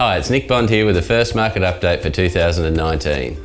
Hi, it's Nick Bond here with the first market update for 2019.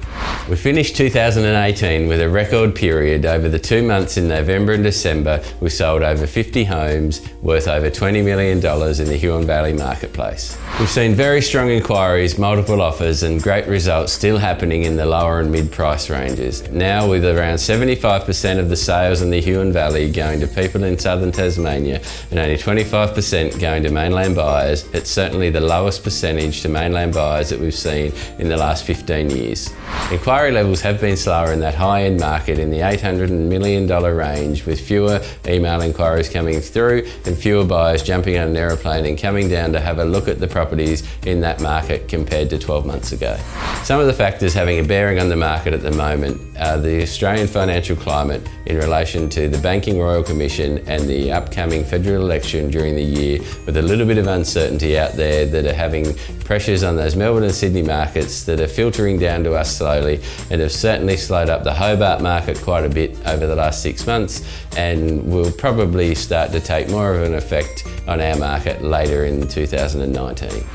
We finished 2018 with a record period. Over the 2 months in November and December, we sold over 50 homes worth over $20 million in the Huon Valley marketplace. We've seen very strong inquiries, multiple offers and great results still happening in the lower and mid price ranges. Now with around 75% of the sales in the Huon Valley going to people in southern Tasmania and only 25% going to mainland buyers, it's certainly the lowest percentage to mainland buyers that we've seen in the last 15 years. Inquiry levels have been slower in that high-end market in the $800 million range, with fewer email inquiries coming through and fewer buyers jumping on an aeroplane and coming down to have a look at the properties in that market compared to 12 months ago. Some of the factors having a bearing on the market at the moment are the Australian financial climate in relation to the Banking Royal Commission and the upcoming federal election during the year, with a little bit of uncertainty out there that are having pressures on those Melbourne and Sydney markets that are filtering down to us slowly and have certainly slowed up the Hobart market quite a bit over the last 6 months, and will probably start to take more of an effect on our market later in 2019.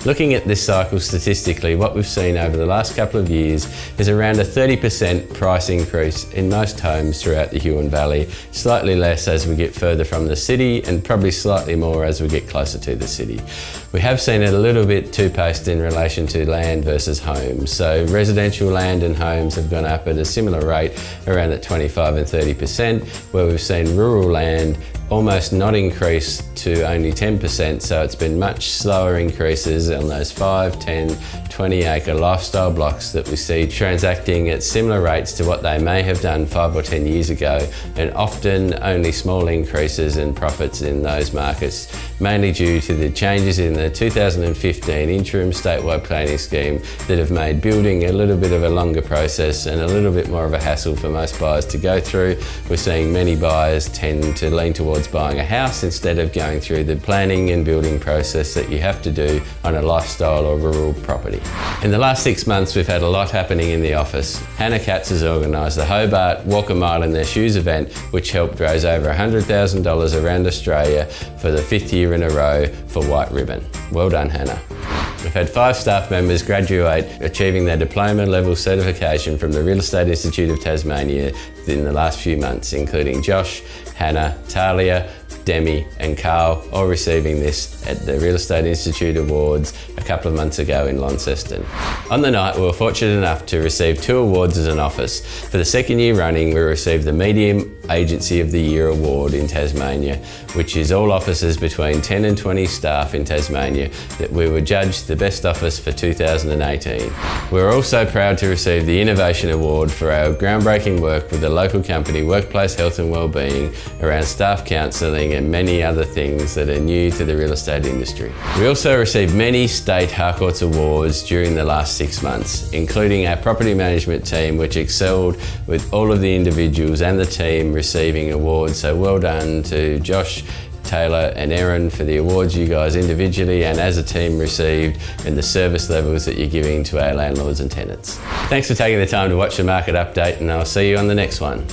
Looking at this cycle statistically, what we've seen over the last couple of years is around a 30% price increase in most homes throughout the Huon Valley, slightly less as we get further from the city and probably slightly more as we get closer to the city. We have seen it a little bit two-paced in relation to land versus homes. So residential land and homes have gone up at a similar rate, around at 25 and 30%, where we've seen rural land almost not increase to only 10%, so it's been much slower increases on those 5, 10, 20 acre lifestyle blocks that we see transacting at similar rates to what they may have done 5 or 10 years ago, and often only small increases in profits in those markets, mainly due to the changes in the 2015 interim statewide planning scheme that have made building a little bit of a longer process and a little bit more of a hassle for most buyers to go through. We're seeing many buyers tend to lean towards buying a house instead of going through the planning and building process that you have to do on a lifestyle or rural property. In the last 6 months, we've had a lot happening in the office. Hannah Katz has organised the Hobart Walk a Mile in Their Shoes event, which helped raise over $100,000 around Australia for the 5th year in a row for White Ribbon. Well done, Hannah. We've had 5 staff members graduate, achieving their diploma level certification from the Real Estate Institute of Tasmania in the last few months, including Josh, Hannah, Talia, Demi and Carl, all receiving this at the Real Estate Institute Awards a couple of months ago in Launceston. On the night, we were fortunate enough to receive 2 awards as an office. For the 2nd year running, we received the Medium Agency of the Year Award in Tasmania, which is all offices between 10 and 20 staff in Tasmania that we were judged the best office for 2018. We're also proud to receive the Innovation Award for our groundbreaking work with the local company Workplace Health and Wellbeing around staff counselling and many other things that are new to the real estate industry. We also received many state Harcourts awards during the last 6 months, including our property management team, which excelled with all of the individuals and the team receiving awards. So well done to Josh, Taylor and Erin for the awards you guys individually and as a team received, and the service levels that you're giving to our landlords and tenants. Thanks for taking the time to watch the market update, and I'll see you on the next one.